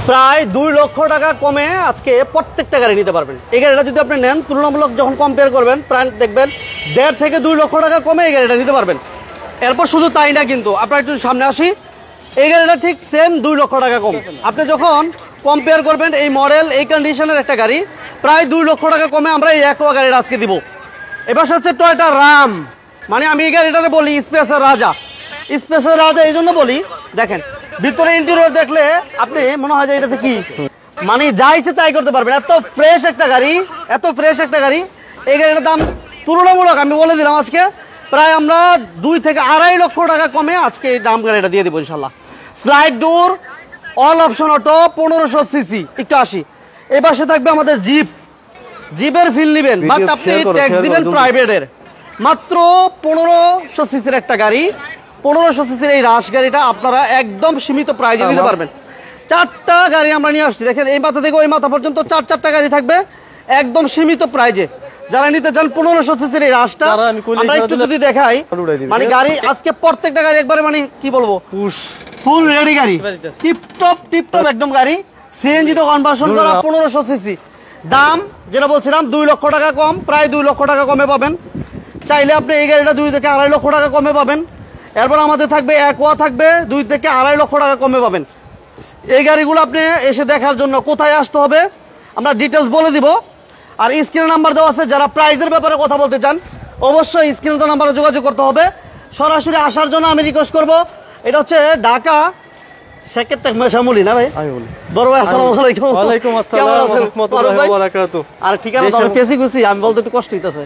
প্রায় 2 লক্ষ টাকা কমে আজকে প্রত্যেকটা গাড়ি নিতে পারবেন। এই গাড়িটা যদি আপনি নেন তুলনামূলক যখন কম্পেয়ার করবেন প্রায় দেখবেন 1.5 থেকে 2 লক্ষ টাকা কমে এই গাড়িটা নিতে পারবেন। এরপর শুধু তাই না, কিন্তু আপনারা একটু সামনে আসি, এই গাড়িটা ঠিক সেম 2 লক্ষ টাকা কম। আপনি যখন কম্পেয়ার করবেন এই মডেল এই কন্ডিশনের একটা গাড়ি প্রায় 2 লক্ষ টাকা কমে আমরা এই অ্যাকোয়া গাড়িটা আজকে দিব। এবার হচ্ছে টয়োটা রাম, মানে আমি এই গাড়িটাকে বলি স্পেসের রাজা। স্পেসের রাজা এই জন্য বলি, দেখেন ভিতরে ইন্টেরিয়র দেখলে আপনি মনে হয় যে এটাতে কি মানে যা ইচ্ছে তাই করতে পারবেন। এত ফ্রেশ একটা গাড়ি, এত ফ্রেশ একটা গাড়ি। এই গাড়িটার দাম তুলনামূলক আমি বলে দিলাম আজকে প্রায় আমরা 2 থেকে 2.5 লক্ষ টাকা কমে আজকে এই দাম গাড়িটা দিয়ে দিব ইনশাল্লাহ। স্লাইড ডোর, অল অপশন অটো, 1500 সিসি। একটু আসি, এই পাশে থাকবে আমাদের জিপ। জিপের ফিল নেবেন বাট আপনি ট্যাক্স দিবেন প্রাইভেটের। মাত্র 1500 সিসির একটা গাড়ি, 1500 সিসির এই রাশ গাড়িটা আপনারা একদম সীমিত প্রাইজে নিতে পারবেন। 4টা গাড়ি আমরা নিয়ে আসছি, দেখেন এই মাথা থেকে ওই মাথা পর্যন্ত 4টা গাড়ি থাকবে একদম সীমিত প্রাইজে। যারা নিতে চান 1500 সিসির এই রাশটা আমরা একটু যদি দেখাই, মানে গাড়ি আজকে প্রত্যেকটা গাড়ি একবারে মানে কি বলবো ফুল রেডি গাড়ি, টিপটপ একদম গাড়ি। সিএনজি তো কনভার্সন করা 1500 সিসি। দাম যেটা বলছিলাম 2 লক্ষ টাকা কম, প্রায় 2 লক্ষ টাকা কমে পাবেন। চাইলে আপনি এই গাড়িটা 2 থেকে 2.5 লক্ষ টাকা কমে পাবেন। এরপর আমাদের থাকবে অ্যাকোয়া, থাকবে 2 থেকে 2.5 লক্ষ টাকা কমে পাবেন। এই গাড়িগুলো আপনি এসে দেখার জন্য কোথায় আসতে হবে আমরা ডিটেলস বলে দিব। আর স্ক্রিনে নাম্বার দেওয়া আছে, যারা প্রাইজের ব্যাপারে কথা বলতে চান অবশ্যই স্ক্রিনে নাম্বারে যোগাযোগ করতে হবে। সরাসরি আসার জন্য আমি রিকোয়েস্ট করব, এটা হচ্ছে ঢাকা সেকেন্ডটা শ্যামলী না ভাই? বড় ভাই আসসালামু আলাইকুম। ওয়ালাইকুম আসসালাম ওয়া রাহমাতুল্লাহি ওয়া বারাকাতুহু। আর ঠিকানা তো কেসি কুসি আমি বলতে একটু কষ্ট হইতাছে।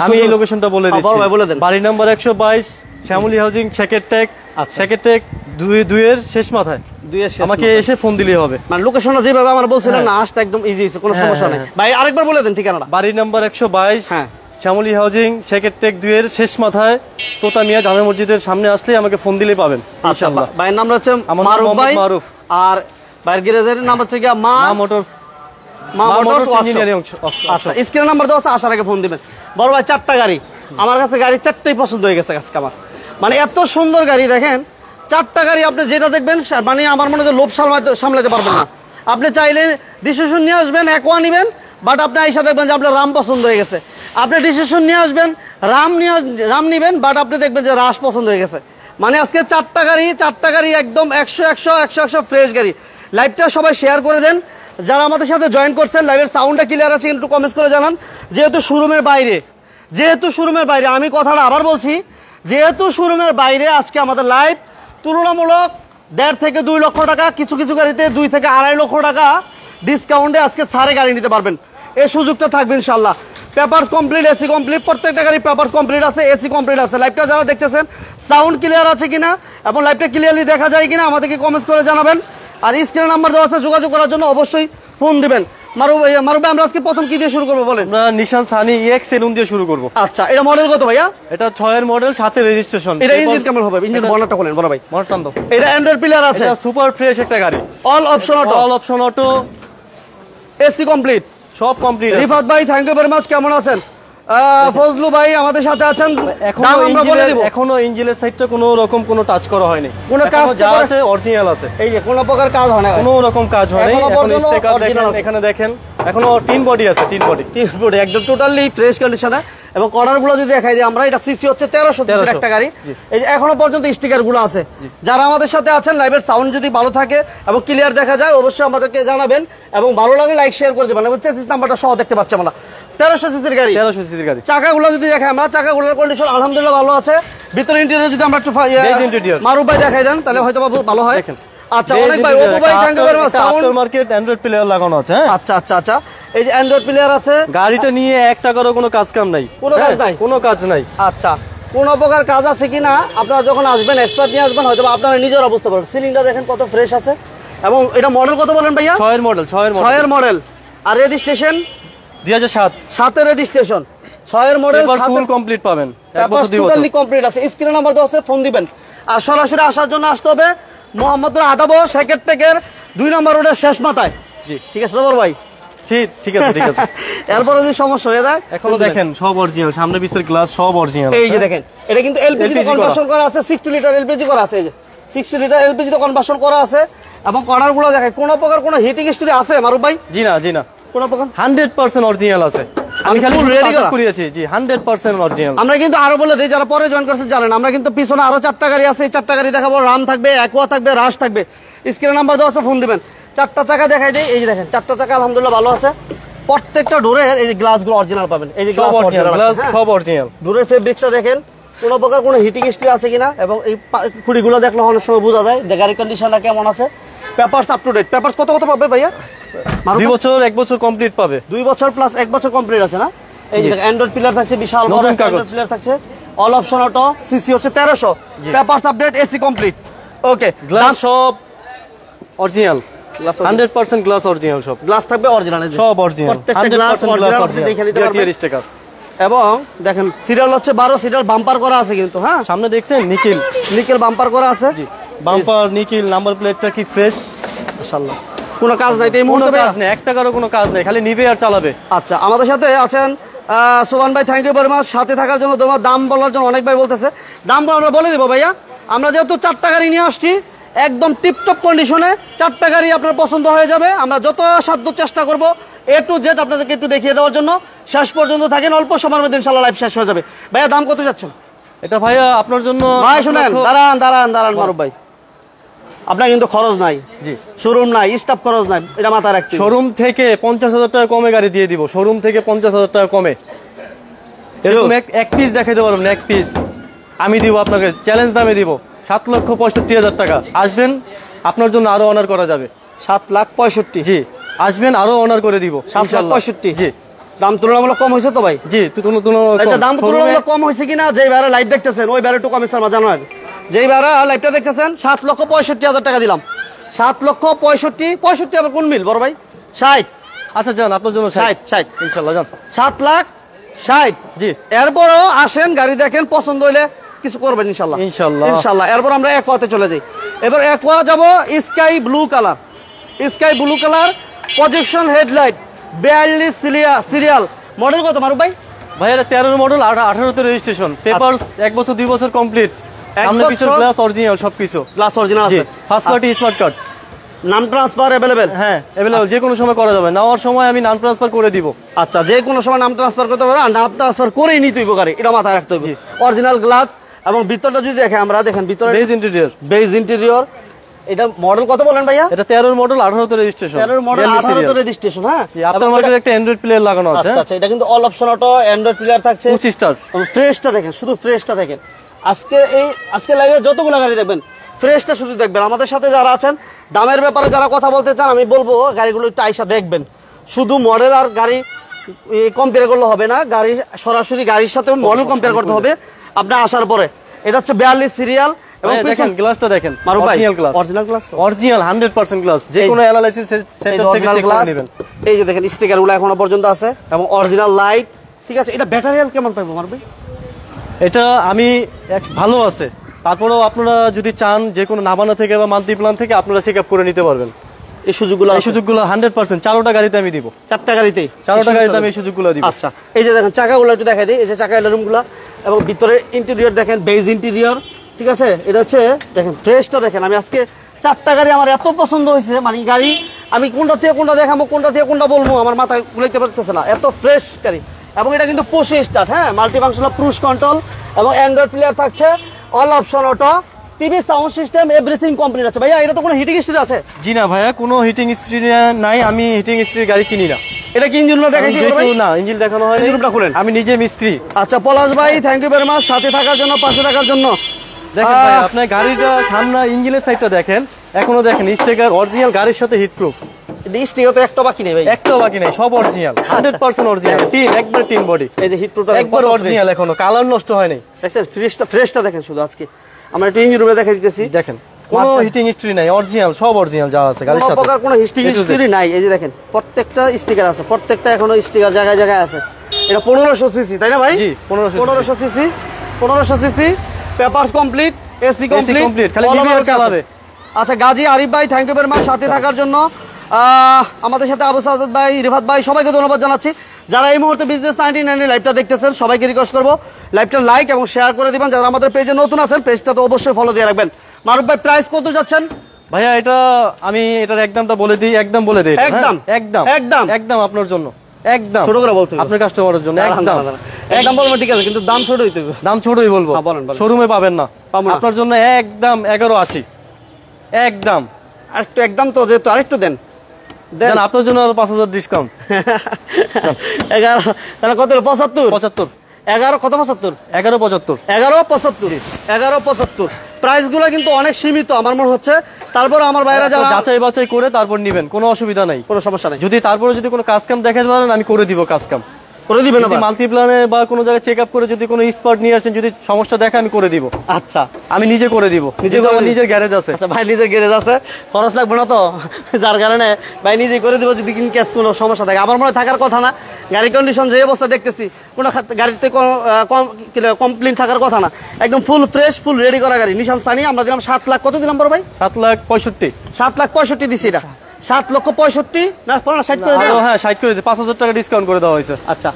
আমি এই লোকেশনটা বলে দিচ্ছি। বড় ভাই বলে দেন। বাড়ি নাম্বার 122, শ্যামলী হাউজিং, সেকেন্ডটেক। সেকেন্ডটেক 2 এর শেষ মাথায়। 2 এর শেষ, আমাকে এসে ফোন দিলেই হবে। মানে লোকেশনটা যেভাবে আমরা বলছিলাম না, আসতে একদম ইজি হইছে, কোনো সমস্যা নাই। ভাই আরেকবার বলে দেন ঠিকানাটা। বাড়ি নাম্বার 122, হ্যাঁ, শ্যামলী হাউজিং, সেকেন্ডটেক 2 এর শেষ মাথায়, তোতা মিয়া জামে মসজিদের সামনে আসলে আমাকে ফোন দিলেই পাবেন ইনশাআল্লাহ। ভাইয়ের নাম হচ্ছে মারুফ, আর ভাইয়ের গ্যারেজের নাম হচ্ছে কি মা মোটরস ইঞ্জিনিয়ারিং। আচ্ছা, স্ক্রিনে নাম্বার দেওয়া আছে, আসার আগে ফোন দিবেন। বড় ভাই 4টা গাড়ি আমার কাছে, গাড়ি 4টাই পছন্দ হয়ে গেছে আজকে আমার। মানে এত সুন্দর গাড়ি, দেখেন 4টা গাড়ি আপনি যেটা দেখবেন মানে আমার মনে হয় লোভ সামলাতে পারবেন না। আপনি চাইলে ডিসিশন নিয়ে আসবেন অ্যাকোয়া নিবেন, বাট আপনি আইসা দেখবেন যে আপনার রাম পছন্দ হয়ে গেছে। আপনি ডিসিশন নিয়ে আসবেন রাম নিবেন, বাট আপনি দেখবেন যে রাশ পছন্দ হয়ে গেছে। মানে আজকে 4টা গাড়ি একদম 100 ফ্রেশ গাড়ি। লাইভটা সবাই শেয়ার করে দেন। যারা আমাদের সাথে জয়েন করছেন, লাইভের সাউন্ডটা ক্লিয়ার আছে একটু কমেন্টস করে জানান। যেহেতু শোরুমের বাইরে আমি কথাটা আবার বলছি, যেহেতু শোরুমের বাইরে আজকে আমাদের লাইভ তুলনামূলক 1.5 থেকে 2 লক্ষ টাকা, কিছু গাড়িতে 2 থেকে 2.5 লক্ষ টাকা ডিসকাউন্টে আজকে ছাড়ে গাড়ি নিতে পারবেন। এই সুযোগটা থাকবে ইনশাল্লাহ। পেপারস কমপ্লিট, এসি কমপ্লিট, প্রত্যেকটা গাড়ি পেপারস কমপ্লিট আছে, এসি কমপ্লিট আছে। লাইভটা যারা দেখতেছেন সাউন্ড ক্লিয়ার আছে কিনা এবং লাইভটা ক্লিয়ারলি দেখা যায় কিনা আমাদেরকে কমেন্টস করে জানাবেন। আর স্ক্রিনে নাম্বার দেওয়া আছে, যোগাযোগ করার জন্য অবশ্যই ফোন দিবেন। মারুফ ভাই, আমরা আজকে প্রথম কি দিয়ে শুরু করবো বলেন? আমরা নিশান সানি এক্স সেলুন দিয়ে শুরু করব। আচ্ছা, এটা মডেল কত ভাইয়া? এটা 6 এর মডেল, 7 এর রেজিস্ট্রেশন। এটা ইঞ্জিন কেমন হবে? ইঞ্জিন বর্ণনাটা বলেন বড় ভাই। বর্ণনাটা দাও। এটা অ্যান্ড্রয়েড প্লেয়ার আছে, এটা সুপার ফ্রেশ একটা গাড়ি। All option auto, AC complete, সব কমপ্লিট। রিফাত ভাই থ্যাংক ইউ ভেরি মাচ, কেমন আছেন? ফজলু ভাই আমাদের সাথে আছেন। এখনো ইঞ্জিনের সাইডটা কোনো রকম কোনো টাচ করা হয়নি, কোনো কাজ যা আছে অরিজিনাল আছে। এই যে কোনো প্রকার কাজ হয় না, কোনো রকম কাজ হয় না। এখন স্টিকার দেখেন, এখানে দেখেন এখনো টিন বডি আছে, টিন বডি একদম টোটালি ফ্রেশ কন্ডিশনে। এবং কর্নার গুলো যদি দেখাই দিই আমরা, এটা সিসি হচ্ছে 1300 একটা গাড়ি। এই যে এখনো পর্যন্ত স্টিকার গুলো আছে। যারা আমাদের সাথে আছেন, লাইভের সাউন্ড যদি ভালো থাকে এবং ক্লিয়ার দেখা যায় অবশ্যই আমাদেরকে জানাবেন এবং ভালো লাগে লাইক শেয়ার করে দেবেন। এবং চেসিস নাম্বারটা সহ দেখতে পাচ্ছি আমরা, 1300 সিসির গাড়ি। চাকাগুলো যদি দেখাই আমরা, চাকাগুলোর কন্ডিশন আলহামদুলিল্লাহ ভালো আছে। ভিতরে ইন্টেরিয়র যদি আমরা একটু মারুফ ভাই দেখাই দেন তাহলে হয়তো ভালো হয়। আচ্ছা, অনেক ভাই ওপো ভাই thank you very much. Sound market Android player লাগানো আছে। আচ্ছা, এই যে অ্যান্ড্রয়েড প্লেয়ার আছে। গাড়িটা নিয়ে 1 টাকারও কোনো কাজ কাম নাই, কোনো কাজ নাই। আচ্ছা, কোন প্রকার কাজ আছে কিনা আপনারা যখন আসবেন এক্সপার্ট নিয়ে আসবেন, হয়তো আপনারা নিজের অবস্থা পাবেন। সিলিংটা দেখেন কত ফ্রেশ আছে। এবং এটা মডেল কত বলেন ভাইয়া? 6 এর মডেল। আর রেজিস্ট্রেশন 2007 এর রেজিস্ট্রেশন। 6 এর মডেল, ফুল কমপ্লিট পাবেন, টোটালি কমপ্লিট আছে। স্ক্রিনে নাম্বার দেওয়া আছে, ফোন দিবেন। আর সরাসরি আসার জন্য আসতে হবে মোহাম্মদপুর আদাবো সেকেন্ডটেকের 2 নম্বর রোডের শেষ মাথায়। জি ঠিক আছে বড় ভাই, ঠিক আছে। এরপরে যদি সমস্যা হয়ে যায়, এখনো দেখেন সব অরিজিনাল, সামনে পিছের গ্লাস সব অরিজিনাল। এই যে দেখেন, এটা কিন্তু এলপিজি তে কনভার্সন করা আছে, 60 লিটার এলপিজি করা আছে। এই যে 60 লিটার এলপিজি তে কনভার্সন করা আছে। এবং কর্নার গুলো দেখেন কোনো প্রকার কোনো হিটিং হিস্ট্রি আছে মারুফ ভাই? জি না, জি না, কোনো প্রকার 100% অরিজিনাল আছে। আমি খালি রেডি করিয়েছি, জি 100% অরিজিনাল। আমরা কিন্তু আরো বলে দিই, যারা পরে জয়েন করছেন জানেন, আমরা কিন্তু পিছনে আরো 4টা গাড়ি আছে, এই 4টা গাড়ি দেখাবো। রাম থাকবে, অ্যাকোয়া থাকবে, রাশ থাকবে। স্ক্রিনে নাম্বার দেওয়া আছে, ফোন দিবেন। 4টা চাকা দেখাই দিই, এই যে দেখেন 4টা চাকা আলহামদুলিল্লাহ ভালো আছে। প্রত্যেকটা ডোরের এই যে গ্লাসগুলো অরিজিনাল পাবেন, এই যে গ্লাস অরিজিনাল, গ্লাস সব অরিজিনাল। ডোরের ফেব্রিক্সটা দেখেন কোনো প্রকার কোনো হিটিং হিস্ট্রি আছে কিনা, এবং এই খুঁড়িগুলো দেখলে অনেক সময় বোঝা যায় যে গাড়ির কন্ডিশনটা কেমন আছে। Papers up to date. Papers কত কত পাবে ভাইয়া? 2 বছর 1 বছর কমপ্লিট পাবে। 2 বছর প্লাস 1 বছর কমপ্লিট আছে না? এই যে অ্যান্ড্রয়েড পিলার থাকছে, বিশাল বড় অ্যান্ড্রয়েড পিলার থাকছে, অল অপশন অটো, সিসি হচ্ছে 1300, পেপারস আপডেট, এসি কমপ্লিট। ওকে, গ্লাস সব অরিজিনাল, 100% গ্লাস অরিজিনাল, সব গ্লাস থাকবে অরিজিনাল, সব অরিজিনাল, প্রত্যেকটা গ্লাস অরিজিনাল, আপনি দেখে নিতে পারবেন। স্টিকার এবং দেখেন সিরিয়াল হচ্ছে 12 সিরিয়াল, বাম্পার করা আছে কিন্তু। হ্যাঁ, সামনে দেখছেন নিকেল, নিকেল বাম্পার করা আছে, বাম্পার নিকেল, নাম্বার প্লেটটা কি ফ্রেশ মাশাআল্লাহ। কোনো কাজ নাই এই মুহূর্তে, কাজ নেই, 1 টাকারও কোনো কাজ নেই, খালি নিবে আর চালাবে। আচ্ছা, আমাদের সাথে আছেন সুবহান ভাই, থ্যাংক ইউ ভেরি মাচ সাথে থাকার জন্য। তোমার দাম বলার জন্য অনেক ভাই বলতেছে, দাম আমরা বলে দিব ভাইয়া। আমরা যেহেতু 4টা গাড়ি নিয়ে আসছি একদম টিপটপ কন্ডিশনে, 4টা গাড়ি আপনার পছন্দ হয়ে যাবে। আমরা যত সাধ্য চেষ্টা করব A to Z আপনাদেরকে একটু দেখিয়ে দেওয়ার জন্য। শেষ পর্যন্ত থাকেন, অল্প সময়ের মধ্যে ইনশাআল্লাহ লাইভ শেষ হয়ে যাবে। ভাইয়া দাম কত যাচ্ছেন? এটা ভাইয়া আপনার জন্য, ভাই শুনেন, দাঁড়ান মারুফ ভাই, আপনার কিন্তু খরচ নাই, জি শোরুম নাই, স্টাফ খরচ নাই, এটা মাথায় রাখতে। শোরুম থেকে 50,000 টাকা কমে গাড়ি দিয়ে দিব, শোরুম থেকে 50,000 টাকা কমে। এরকম এক পিস দেখাইতে পারবেন, এক পিস আমি দিব আপনাকে, চ্যালেঞ্জ দামে দিব, 7,65,000 টাকা। আসবেন, আপনার জন্য আরো অনার করা যাবে। 7,65,000, জি আসবেন, আরো অনার করে দিব 7,65,000। জি দাম তুলনামূলক কম হয়েছে তো ভাই? জি, দাম তুলনামূলক কম হয়েছে কিনা, যে ভাইরা লাইভ দেখতেছেন ওই ভাইরা একটু কমে স্যার জানান। যেই ভাইরা লাইভটা দেখতেছেন 7,65,000 টাকা দিলাম। 7,65,000 আবার কোন মিল বড় ভাই? 60। আচ্ছা যান, আপনার জন্য 60 ইনশাআল্লাহ যান। 7,60,000। জি, এরপরও আসেন, গাড়ি দেখেন, পছন্দ হইলে কিছু করবেন ইনশাআল্লাহ, ইনশাআল্লাহ। এরপর আমরা অ্যাকোয়াতে চলে যাই। এবার অ্যাকোয়া যাব, sky blue colour, sky blue colour, projection headlight, 42 serial. Model কত মারুফ ভাই? ভাই এটা 13 মডেল, 18তে রেজিস্ট্রেশন, পেপারস 1 বছর 2 বছর কমপ্লিট, সামনে পিছনে গ্লাস অরিজিনাল, সবকিছু গ্লাস অরিজিনাল আছে, ফার্স্ট পার্টি স্মার্ট কার্ড। নাম ট্রান্সফার अवेलेबल? হ্যাঁ अवेलेबल, যে কোনো সময় করা যাবে, নেওয়ার সময় আমি নাম ট্রান্সফার করে দিব। আচ্ছা, যে কোনো সময় নাম ট্রান্সফার করতে পারবে, আর নাম ট্রান্সফার করেই নিতে হইব গাড়ি, এটা মাথায় রাখতে হবে। অরিজিনাল গ্লাস, এবং ভিতরটা যদি দেখে আমরা, দেখেন ভিতরে বেজ ইন্টেরিয়র। এটা মডেল কত বলেন ভাইয়া? এটা 13 মডেল, 18তে রেজিস্ট্রেশন, 13 মডেল, 18তে রেজিস্ট্রেশন। হ্যাঁ, আপনার মার্কেটে একটা অ্যান্ড্রয়েড প্লেয়ার লাগানো আছে। আচ্ছা, এটা কিন্তু all option auto Android player থাকছে, 25 স্টার। ফ্রেশটা দেখেন, শুধু ফ্রেশটা দেখেন। আজকে লাইভে যতগুলো গাড়ি দেখবেন, ফ্রেশটা শুধু দেখবেন। আমাদের সাথে যারা আছেন, দামের ব্যাপারে যারা কথা বলতে চান, আমি বলবো গাড়িগুলো একটু আইসা দেখবেন। শুধু মডেল আর গাড়ি কম্পেয়ার করলে হবে না, গাড়ি সরাসরি গাড়ির সাথে মডেল কম্পেয়ার করতে হবে আপনার আসার পরে। এটা হচ্ছে 42 সিরিয়াল, এবং দেখেন গ্লাসটা দেখেন, অরিজিনাল গ্লাস, অরিজিনাল 100% গ্লাস, যে কোনো অ্যানালাইসিস সেন্টার থেকে চেক করে নেবেন। এই যে দেখেন স্টিকারগুলো এখনো পর্যন্ত আছে, এবং অরিজিনাল লাইট, ঠিক আছে। এটা ব্যাটারি হেলথ কেমন পাবো মারবে? এটা আমি ভালো আছে, তারপরেও আপনারা যদি চান যে কোনো নাবানা থেকে বা মান্থলি প্ল্যান থেকে আপনারা চেক আপ করে নিতে পারবেন। এই সুযোগগুলো 100% 4টা গাড়িতে আমি দিব, 4টা গাড়িতে আমি এই সুযোগগুলো দিব। আচ্ছা, এই যে দেখেন চাকাগুলো একটু দেখাই দিই, এই যে চাকা এলরুমগুলো, এবং ভিতরে ইন্টেরিয়র দেখেন, বেজ ইন্টেরিয়র, ঠিক আছে। এটা হচ্ছে দেখেন ফ্রেশটা দেখেন। আমি আজকে 4টা গাড়ি আমার এত পছন্দ হয়েছে, মানে গাড়ি আমি কোনটা থেকে কোনটা দেখাবো, কোনটা থেকে কোনটা বলবো, আমার মাথায় গুলাইতে পারতেছে না, এত ফ্রেশ গাড়ি। এবং এটা কিন্তু পুশ স্টার্ট, হ্যাঁ, মাল্টি ফাংশনাল পুশ কন্ট্রোল, এবং অ্যান্ড্রয়েড প্লেয়ার থাকছে, all option auto, TV sound system, everything complete আছে। ভাইয়া এটা তো কোনো হিটিং হিস্ট্রি আছে? জি না ভাইয়া, কোনো হিটিং হিস্ট্রি নাই, আমি হিটিং হিস্ট্রি গাড়ি কিনি না। এটা কি ইঞ্জিনটা দেখাইছি না, ইঞ্জিন দেখানো হয়, ইঞ্জিনটা খুলেন, আমি নিজে মিস্ত্রি। আচ্ছা পলাশ ভাই, থ্যাংক ইউ ভেরি মাচ সাথে থাকার জন্য, পাশে থাকার জন্য। দেখেন ভাই, আপনার গাড়িটা সামনে ইঞ্জিনের সাইডটা দেখেন, এখনো দেখেন স্টিকার অরিজিনাল, গাড়ির সাথে হিট প্রুফ। স্টিকার তো একটা বাকি নেই ভাই, একটাও বাকি নেই, সব অরিজিনাল, 100% অরিজিনাল, টিন একবার টিন বডি। এই যে হিট প্রুফটা একবার অরিজিনাল, এখনো কালার নষ্ট হয় নাই। দেখেন ফ্রেশটা দেখেন শুধু। আজকে আমরা একটু ইঞ্জিন রুমে দেখাই দিতেছি, দেখেন কোনো হিটিং হিস্ট্রি নাই, অরিজিনাল, সব অরিজিনাল যা আছে গাড়ির সাথে, কোনো হিটিং হিস্ট্রি নাই। এই যে দেখেন প্রত্যেকটা স্টিকার আছে, প্রত্যেকটা এখনো স্টিকার জায়গায় জায়গায় আছে। এটা 1500 সিসি, তাই না ভাই? জি 1500 CC, 1500 CC, papers complete, AC complete, খালি নিবিআর চালাবে। আচ্ছা গাজী আরিফ ভাই, থ্যাংক ইউ ভেরি মাচ সাথে থাকার জন্য। আমাদের সাথে আবু সাদাত ভাই, রিফাত ভাই, সবাইকে ধন্যবাদ জানাচ্ছি। যারা এই মুহূর্তে বিজনেস 99 লাইভটা দেখতেছেন, সবাইকে রিকোয়েস্ট করবো লাইভটা লাইক এবং শেয়ার করে দিবেন। যারা আমাদের পেজে নতুন আছেন, পেজটা তো অবশ্যই ফলো দিয়ে রাখবেন। মারুফ ভাই প্রাইস কত যাচ্ছেন? ভাইয়া এটা আমি এটার একদমটা বলে দিই, একদম বলে দিই, একদম একদম একদম একদম আপনার জন্য, একদম ছোট করে বলতে হবে। আপনার কাস্টমারের জন্য একদম একদম বলবো ঠিক আছে, কিন্তু দাম ছোট হইতে হবে। দাম ছোটই বলবো, হ্যাঁ, বলেন, বলেন। শোরুমে পাবেন না, পাবো না। আপনার জন্য একদম 1180, একদম আরেকটু একদম তো যেহেতু আরেকটু দেন দেন। জান, আপনার জন্য আরো 5000 ডিসকাউন্ট। 11 তাহলে কত হলো? 75 75 11 কত 75 1175 11.75 প্রাইস গুলো কিন্তু অনেক সীমিত আমার মনে হচ্ছে। তারপর আমার ভাইরা যারা যাচাই বাছাই করে তারপর নিবেন, কোনো অসুবিধা নাই। কোনো সমস্যা নাই, যদি তারপরে যদি কোনো কাজ কাম দেখাতে পারেন আমি করে দিব কাজ কাম। করে দিবেন যদি আবার? মাল্টিপ্লানে বা কোনো জায়গায় চেক আপ করে যদি কোনো স্পট নিয়ে আসেন, যদি সমস্যা দেখে আমি করে দিব, আচ্ছা আমি নিজে করে দিব। নিজে নিজে করে আমার দিবেন? নিজের গ্যারেজ আছে। আচ্ছা ভাই নিজের গ্যারেজ আছে, খরচ লাগবে না তো, যার কারণে ভাই নিজে করে দিব যদি কিন ক্যাশ কোনো সমস্যা থাকে। আমার মনে হয় থাকার কথা না, গাড়ি কন্ডিশন যে অবস্থা দেখতেছি কোনো গাড়িতে কমপ্লেন থাকার কথা না, একদম ফুল ফ্রেশ ফুল রেডি করা গাড়ি। নিশান সানি আমরা দিলাম 7 লাখ, কত দিলাম বড় ভাই? 7,65,000 7,65,000 দিছি এটা। 7,65,000 না 60 করে দেন। হ্যাঁ 60 করে দিই, 5000 টাকা ডিসকাউন্ট করে দেওয়া হয়েছে। আচ্ছা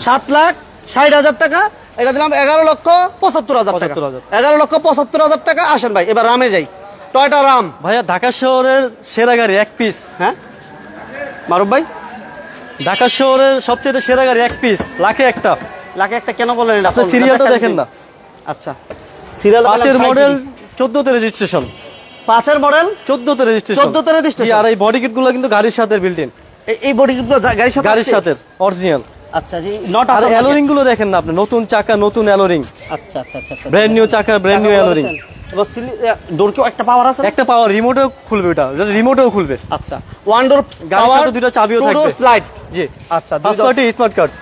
7,60,000 টাকা, এটা দিলাম 11,75,000 টাকা। 75,000 11,75,000 টাকা। আসেন ভাই এবার রামে যাই, টয়োটা রাম। ভাইয়া ঢাকা শহরের সেরা গাড়ি এক পিস। হ্যাঁ মারুফ ভাই, ঢাকা শহরের সবচেয়ে সেরা গাড়ি এক পিস, লাখে একটা। লাখে একটা কেন বলেন? আপনি সিরিয়ালটা দেখেন না? আচ্ছা সিরিয়াল 5 এর মডেল, 14 তে রেজিস্ট্রেশন। 5 এর মডেল 14 তে রেজিস্ট্রেশন। 14 তে registration? জি, আর এই বডি কিট গুলো কিন্তু গাড়ির সাথে বিল্ট ইন, এই বডি গুলো গাড়ির সাথে গাড়ির আসছে? সাথে অরিজিনাল। আচ্ছা জি, নট আর অ্যালোরিং গুলো দেখেন না আপনি, নতুন চাকা নতুন অ্যালোরিং, আচ্ছা আচ্ছা আচ্ছা আচ্ছা ব্র্যান্ড নিউ চাকা ব্র্যান্ড নিউ অ্যালোরিং। এবার ডোর কি একটা পাওয়ার আছে? একটা পাওয়ার রিমোটেও খুলবে, ওটা রিমোটেও খুলবে। আচ্ছা ওয়ান ডোর গাড়ির সাথে দুটো চাবিও থাকবে। স্লাইড। জি আচ্ছা ফার্স্ট পার্টি স্মার্ট কার্ড,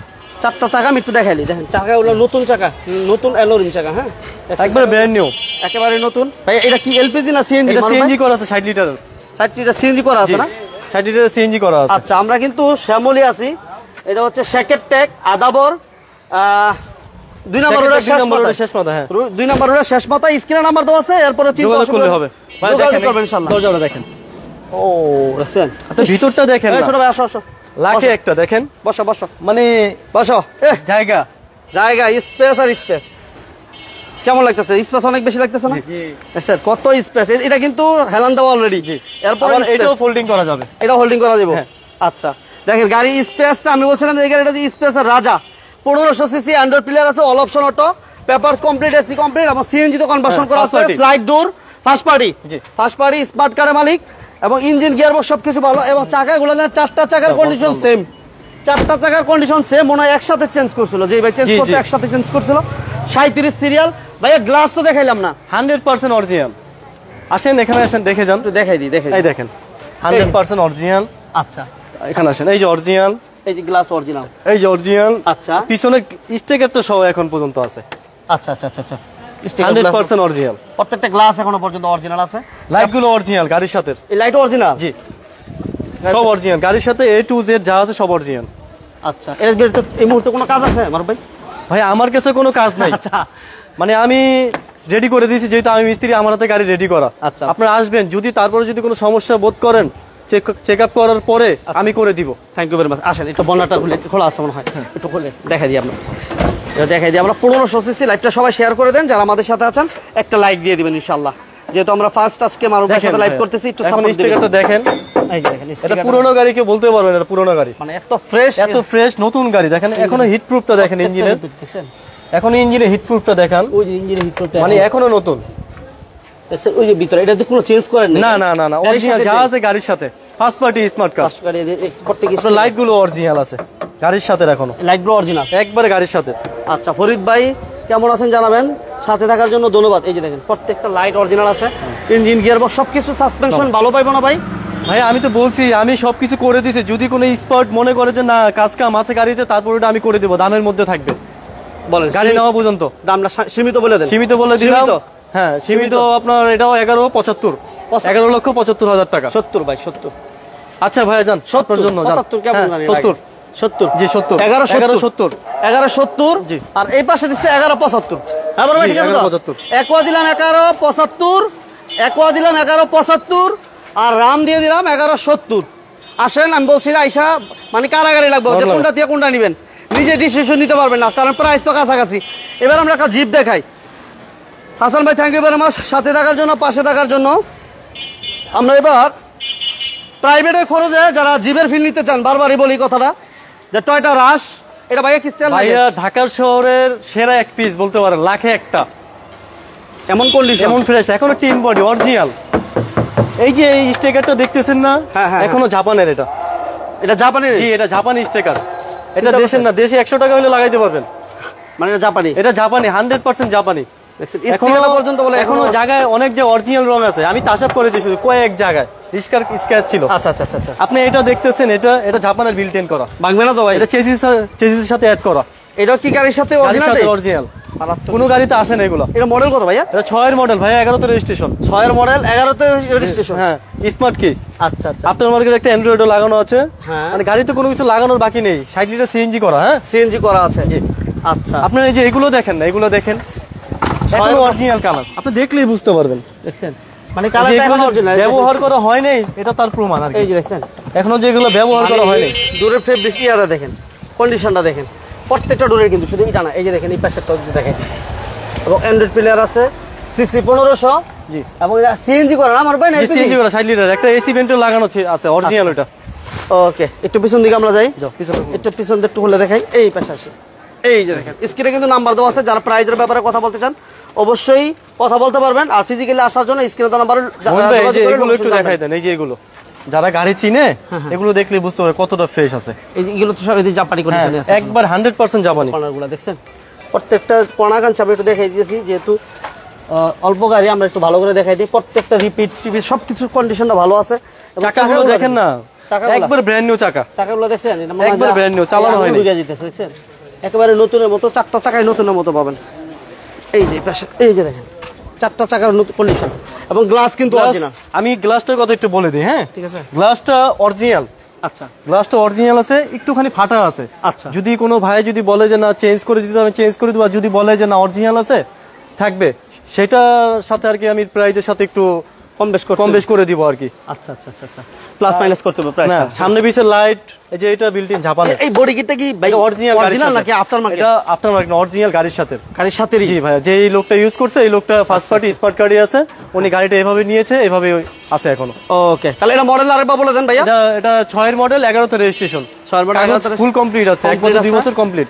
4টা চাকা আমি একটু দেখাইলি, দেখেন চাকাগুলো নতুন চাকা, নতুন অ্যালোরিং চাকা। হ্যাঁ একবারে ব্র্যান্ড নিউ, একেবারে নতুন। ভাই এটা কি এলপিজি না সিএনজি? এটা সিএনজি করা আছে 60 লিটারের। 60টা সিএনজি করা আছে না? 60 লিটারের সিএনজি করা আছে। আচ্ছা আমরা কিন্তু শ্যামলি আছি, এটা হচ্ছে শেকের টেক আদাবর 2 নম্বর রোডের শেষ মাথা। শেষ মাথা, হ্যাঁ 2 নম্বর রোডের শেষ মাথা, স্ক্রিনে নাম্বার দেওয়া আছে, এরপরে যোগাযোগ করলে হবে। ভাই দেখেন ইনশাআল্লাহ। দরজাটা দেখেন, ও দেখছেন আপনি ভিতরটা দেখেন এই না? ছোট ভাই আসো আসো, লাখে একটা দেখেন, বসো বসো মানে বসো। জায়গা জায়গা স্পেস আর স্পেস কেমন লাগতেছে? স্পেস অনেক বেশি লাগতেছে না? জি দেখছেন কত স্পেস, এটা কিন্তু হেলান দেওয়া অলরেডি। এরপর আবার এটাও ফোল্ডিং করা যাবে, এটা হোল্ডিং করা যাবে। হ্যাঁ। আচ্ছা দেখেন গাড়ি স্পেস, আমি বলছিলাম যে এই গাড়িটা যে স্পেসের রাজা। 1500 সিসি অ্যান্ড্রয়েড প্লেয়ার আছে, all option auto, papers complete, AC complete, এবং সিএনজি তো কনভার্সন হ্যাঁ, করা first আছে, party। Slide door, first party. জি। ফার্স্ট পার্টি স্মার্ট কারের মালিক, এবং ইঞ্জিন গিয়ারবক্স সবকিছু ভালো, এবং চাকাগুলো 4টা চাকার কন্ডিশন সেম। 4টা চাকার কন্ডিশন সেম, মনে হয় একসাথে চেঞ্জ করছিল, যে ভাই চেঞ্জ জি, করছে জি। একসাথে চেঞ্জ করছিল। 37 সিরিয়াল। ভাইয়া গ্লাস তো দেখাইলাম না, 100% অরিজিনাল। আসেন এখানে আসেন, দেখে যান। একটু দেখাই দিই, দেখাই এই দেখেন 100% অরিজিনাল। আচ্ছা এখানে আসেন, এই যে অরিজিনাল, এই যে গ্লাস অরিজিনাল। এই যে অরিজিনাল। আচ্ছা পিছনে স্টিকার তো সহ এখন পর্যন্ত আছে। আচ্ছা আচ্ছা আচ্ছা আচ্ছা 100% অরিজিনাল। প্রত্যেকটা গ্লাস এখনো পর্যন্ত অরিজিনাল আছে। লাইট গুলো অরিজিনাল, গাড়ির সাথে। এই লাইট অরিজিনাল? জি সব অরিজিনাল, গাড়ির সাথে A to Z যা আছে সব অরিজিনাল। আচ্ছা এর তো এই মুহূর্তে কোনো কাজ আছে মারুফ ভাই? ভাই আমার কাছে কোনো কাজ নাই, আচ্ছা মানে আমি রেডি করে দিয়েছি, যেহেতু আমি মিস্ত্রি, আমার হাতে গাড়ি রেডি করা। আচ্ছা। আপনারা আসবেন, যদি তারপরে যদি কোনো সমস্যা বোধ করেন, চেক আপ করার পরে আমি করে দিব। Thank you very much. আসেন একটু বন্যাটা খোলা আছে মনে হয়, একটু খুলে দেখাই দিই আমরা, দেখাই দিই আমরা। 1500 সিসি লাইভটা সবাই শেয়ার করে দেন, যারা আমাদের সাথে আছেন একটা লাইক দিয়ে দিবেন ইনশাআল্লাহ, যেহেতু আমরা ফার্স্ট আজকে মারুফ ভাইয়ের সাথে লাইভ করতেছি, একটু এখন সাপোর্ট দিবেন। স্টিকারটা দেখেন, এই যে দেখেন এটা স্টিকারটা, পুরনো গাড়ি, কেউ বলতে পারবেন এটা পুরনো গাড়ি, মানে এত ফ্রেশ এত ফ্রেশ নতুন গাড়ি। দেখেন এখনো হিট প্রুফটা দেখেন ইঞ্জিনের, দেখছেন এখন ইঞ্জিনের হিট প্রুফটা দেখান, ওই যে ইঞ্জিনের হিট করতে মানে এখনো নতুন। দেখছেন ওই যে ভিতরে, এটা কোনো চেঞ্জ করেন না না না না, অরিজিনাল যা আছে গাড়ির সাথে, first party smart card. First গাড়ি করতে গিয়ে লাইট গুলো অরিজিনাল আছে গাড়ির সাথে, এখনো লাইটগুলো অরিজিনাল একবারে গাড়ির সাথে। আচ্ছা ফরিদ ভাই কেমন আছেন জানাবেন, সাথে থাকার জন্য ধন্যবাদ। এই যে দেখেন প্রত্যেকটা লাইট অরিজিনাল আছে, ইঞ্জিন গিয়ারবক্স সবকিছু, সাসপেনশন ভালো পাইবো না ভাই? ভাই আমি তো বলছি আমি সবকিছু করে দিছি, যদি কোনো স্পট মনে করে যে না কাজ কাম আছে গাড়িতে, তারপর ওটা আমি করে দেবো, দামের মধ্যে থাকবে, বলেন গাড়ি নেওয়া পর্যন্ত। দামটা সীমিত বলে দেন। সীমিত বলে দিলাম। হ্যাঁ সীমিত, আপনার এটাও 11,75, 11,75,000 টাকা। 70 ভাই 70। আচ্ছা ভাই যান, 70 জন্য যান। 75 কেমন জানি 70 70 জি 70 1170 1170 জি। আর এই পাশে দিচ্ছে 1175। হ্যাঁ বড় ভাই জি, ঠিক আছে 1175 একোয়া দিলাম 1175, একোয়া দিলাম 1175, আর রাম দিয়ে দিলাম 1170। আসেন আমি বলছি না আইসা মানে কারাগারি লাগবে, যে কোনটা দিয়ে কোনটা নেবেন নিজে ডিসিশন নিতে পারবেন না, কারণ প্রাইস তো কাছাকাছি। এবার আমরা একটা জিপ দেখাই। হাসান ভাই থ্যাংক ইউ ভেরি মাচ সাথে থাকার জন্য, পাশে থাকার জন্য। আমরা এবার প্রাইভেটের খরচে যারা জিপের ফিল নিতে চান, বারবারই বলি কথাটা, যে টয়টা রাশ, এটা ভাইয়া কি স্টাইল লাগে? ভাইয়া ঢাকার শহরের সেরা এক পিস বলতে পারেন, লাখে একটা, এমন কন্ডিশন, এমন ফ্রেশ, এখনো টিন বডি অরিজিনাল। এই যে এই স্টিকারটা দেখতেছেন না, হ্যাঁ, এখনো জাপানের। এটা জাপানি? জি, এটা জাপানি স্টিকার। এটা দেশের না, দেশে 100 টাকা হলে লাগাইতে পারবেন। মানে এটা জাপানি? এটা জাপানি, 100% জাপানি। এখনো পর্যন্ত বলে এখনো জায়গায় অনেক যে অরিজিনাল রং আছে, আমি তাসাব করেছি শুধু কয়েক জায়গায় স্ক্র্যাচ ছিল। আচ্ছা আচ্ছা আচ্ছা। আপনি এটা দেখতেছেন, এটা জাপানের বিল্ট ইন করা, ভাঙবে না তো ভাই? এটা চেসিসের সাথে অ্যাড করা। এটা কি গাড়ির সাথে অরিজিনাল? কোনো গাড়িতে আসে না এগুলো। এটা মডেল কত ভাইয়া? এটা 6 এর মডেল ভাইয়া, 11তে রেজিস্ট্রেশন। 6 এর মডেল, 11তে রেজিস্ট্রেশন। হ্যাঁ, স্মার্ট কি। আচ্ছা আচ্ছা। আপনার মার্কেটে একটা অ্যান্ড্রয়েডও লাগানো আছে, হ্যাঁ। মানে গাড়িতে কোনো কিছু লাগানোর বাকি নেই। 60 লিটার সিএনজি করা। হ্যাঁ, সিএনজি করা আছে। জি। আচ্ছা, আপনার এই যে এগুলো দেখেন না, এগুলো দেখেন, এখনো অরিজিনাল কালার, আপনি দেখলেই বুঝতে পারবেন। দেখছেন মানে কালারটা এখন অরিজিনাল, ব্যবহার করা হয় নাই, এটা তার প্রমাণ আর কি। এই যে দেখছেন, এখনো যেগুলো ব্যবহার করা হয় নাই। দূরের ফেব্রিক ইয়াটা দেখেন, কন্ডিশনটা দেখেন, প্রত্যেকটা ডোরের কিন্তু, শুধু এটা না, এই যে দেখেন এই পাশের টপ দেখেন, এবং অ্যান্ড্রয়েড প্লেয়ার আছে, সিসি 1500। জি, এবং এটা সিএনজি করা না আমার ভাই? না সিএনজি করা 60 লিটার, একটা এসি ভেন্টও লাগানো আছে অরিজিনাল ওটা। ওকে, একটু পিছন দিকে আমরা যাই, পিছনে একটু পিছন দিকে একটু খুলে দেখাই। এই পাশে আসি, এই যে দেখেন স্ক্রিনে কিন্তু নাম্বার দেওয়া আছে, যারা প্রাইজের ব্যাপারে কথা বলতে চান অবশ্যই কথা বলতে পারবেন। আর ফিজিক্যালি আসার জন্য স্ক্রিনে তো নাম্বার এগুলো একটু দেখাই দেন। এই যে এগুলো যারা গাড়ি চিনে, এগুলো দেখলে বুঝতে পারবে কতটা ফ্রেশ আছে। এইগুলো তো সব জাপানি কন্ডিশনে আছে, একবার 100% জাপানি। কর্নারগুলো দেখছেন, প্রত্যেকটা কর্নার চাবি একটু দেখাই দিয়েছি, যেহেতু অল্প গাড়ি আমরা একটু ভালো করে দেখাই দিই। প্রত্যেকটা রিপিট টিভি সবকিছুর কন্ডিশনটা ভালো আছে। চাকাগুলো দেখেন না, একবার ব্র্যান্ড নিউ চাকা। চাকাগুলো দেখছেন, একবার ব্র্যান্ড নিউ, চালানো হয়নি। দেখছেন, একেবারে নতুনের মতো, 4টা চাকায় নতুনের মতো পাবেন। এই যে পাশে, এই যে দেখেন 4টা চাকার নতুন কন্ডিশন, এবং গ্লাস কিন্তু অরিজিনাল। আমি গ্লাসটার কথা একটু বলে দিই। হ্যাঁ, ঠিক আছে, গ্লাসটা অরিজিনাল। আচ্ছা, গ্লাসটা অরিজিনাল আছে, একটুখানি ফাটা আছে। আচ্ছা, যদি কোনো ভাই যদি বলে যে না চেঞ্জ করে দিতে, আমি চেঞ্জ করে দেবো। আর যদি বলে যে না অরিজিনাল আছে থাকবে, সেটার সাথে আর কি আমি প্রাইজের সাথে একটু কম বেশ করে দিব আর কি। আচ্ছা আচ্ছা আচ্ছা, প্লাস মাইনাস করতে হবে প্রাইস। সামনে পিছের লাইট, এই যে এটা বিল্ট ইন জাপানে। এই বডি কিটটা কি ভাই অরিজিনাল নাকি আফটার মার্কেট? এটা আফটার মার্কেট, অরিজিনাল গাড়ির সাথে। গাড়ির সাথেই? জি ভাই, যে এই লোকটা ইউজ করছে, এই লোকটা ফার্স্ট পার্টি স্মার্ট কার্ডই আছে, উনি গাড়িটা এভাবে নিয়েছে, এভাবে আছে এখনো। ওকে, তাহলে এটা মডেল আরেকবার বলে দেন ভাইয়া। এটা 6 এর মডেল, 11তে রেজিস্ট্রেশন। 6 এর মডেল, 11তে ফুল কমপ্লিট আছে, 1 বছর 2 বছর কমপ্লিট।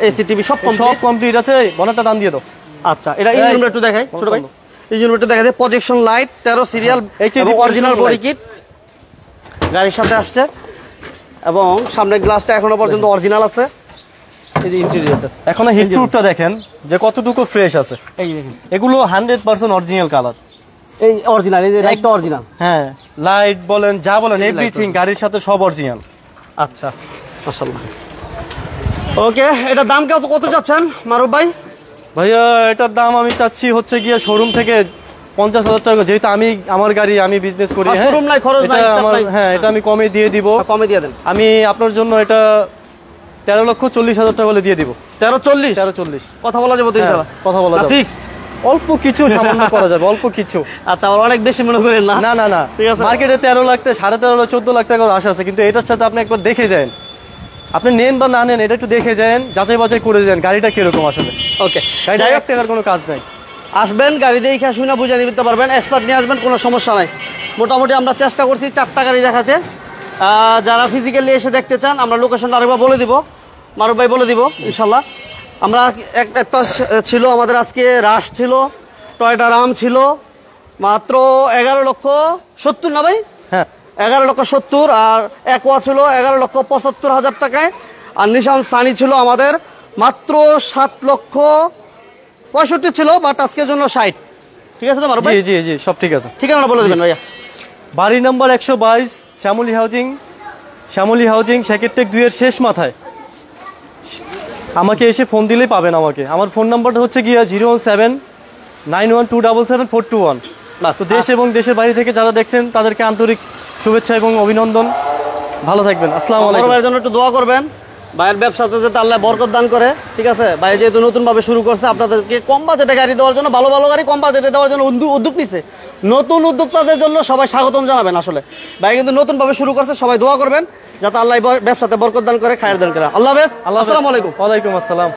এসি টিভি সব কমপ্লিট আছে। বনারটা টান দিয়ে দাও। আচ্ছা, এটা ইঞ্জিন রুম একটু দেখাই ছোট ভাই, ইঞ্জিন রুম একটু দেখাই দেয়। প্রজেকশন লাইট, 13 সিরিয়াল, এবং অরিজিনাল বডি কিট গাড়ির সাথে আসছে, এবং সামনের গ্লাসটা এখনো পর্যন্ত অরিজিনাল আছে। এই যে ইন্টেরিয়রটা, এখনো হিট প্রুফটা দেখেন যে কতটুকু ফ্রেশ আছে। এই দেখেন, এগুলো 100% অরিজিনাল কালার। এই অরিজিনাল, এই যে লাইটটা অরিজিনাল। হ্যাঁ, লাইট বলেন যা বলেন, এভরিথিং গাড়ির সাথে সব অরিজিনাল। আচ্ছা, মাশাআল্লাহ। ওকে, এটা দাম কত চাচ্ছেন মারুফ ভাই? ভাইয়া এটার দাম আমি চাচ্ছি হচ্ছে গিয়ে শোরুম থেকে 50,000 টাকা, যেহেতু আমার গাড়ি, আমি বিজনেস করি। শোরুম নাই, খরচ নাই। হ্যাঁ, এটা আমি কমে দিয়ে দিব। কমে দিয়ে দেন। আমি আপনার জন্য এটা 13,40,000 টাকা বলে দিয়ে দিব। 13,40? কথা বলা যাবে তো ইনশাআল্লাহ? কথা বলা যাবে, ফিক্স। অল্প কিছু সামান্য করা যাবে, অল্প কিছু। আচ্ছা, আমার অনেক বেশি মনে করেন না? না না না, ঠিক আছে। মার্কেটে 13 লাখ টাকা, 13.5 14 লাখ টাকার আশা আছে, কিন্তু এটার সাথে আপনি একবার দেখে যান। আপনি নেন বা না নেন, এটা একটু দেখে যান, যাচাই বাছাই করে যান গাড়িটা কিরকম আসলে। ওকে, গাড়িটা 1 টাকার কোনো কাজ নাই। আসবেন, গাড়ি দেখে শুনে বুঝে নিতে পারবেন, এক্সপার্ট নিয়ে আসবেন, কোনো সমস্যা নাই। মোটামুটি আমরা চেষ্টা করছি 4টা গাড়ি দেখাতে। যারা ফিজিক্যালি এসে দেখতে চান, আমরা লোকেশনটা আরেকবার বলে দিব, মারুফ ভাই বলে দিব ইনশাল্লাহ। আমরা একটা ছিল আমাদের আজকে, রাশ ছিল, টয়টা রাম ছিল, মাত্র 11,70,000 না ভাই? হ্যাঁ, 11,70,000। আর একোয়া ছিল 11,75,000 টাকায়। আর নিশান সানি ছিল আমাদের মাত্র 7,65,000 ছিল, বাট আজকের জন্য 60। ঠিক আছে তো মারুফ ভাই? জি জি জি, সব ঠিক আছে। ঠিকানা বলে দেবেন ভাইয়া। বাড়ি নাম্বার 122, শ্যামলী হাউজিং, সেকেন্ডটেক 2 এর শেষ মাথায়। আমাকে এসে ফোন দিলেই পাবেন আমাকে। আমার ফোন নাম্বারটা হচ্ছে গিয়া 01791277421। তো দেশ এবং দেশের বাইরে থেকে যারা দেখছেন তাদেরকে আন্তরিক শুভেচ্ছা এবং অভিনন্দন। ভালো থাকবেন, আসসালামু আলাইকুম। ভাইয়ের জন্য একটু দোয়া করবেন, ভাইয়ের ব্যবসাতে যাতে আল্লাহ বরকত দান করে। ঠিক আছে, ভাই যেহেতু নতুন ভাবে শুরু করছে, আপনাদেরকে কম বাজেটে গাড়ি দেওয়ার জন্য, ভালো ভালো গাড়ি কম বাজেটে দেওয়ার জন্য উদ্যোগ নিছে। নতুন উদ্যোক্তাদের জন্য সবাই স্বাগতম জানাবেন। আসলে ভাই কিন্তু নতুন ভাবে শুরু করছে, সবাই দোয়া করবেন যাতে আল্লাহ ব্যবসাতে বরকত দান করে, খায়ের দান করে। আল্লাহ হাফেজ, আসসালামু আলাইকুম। ওয়ালাইকুম আসসালাম।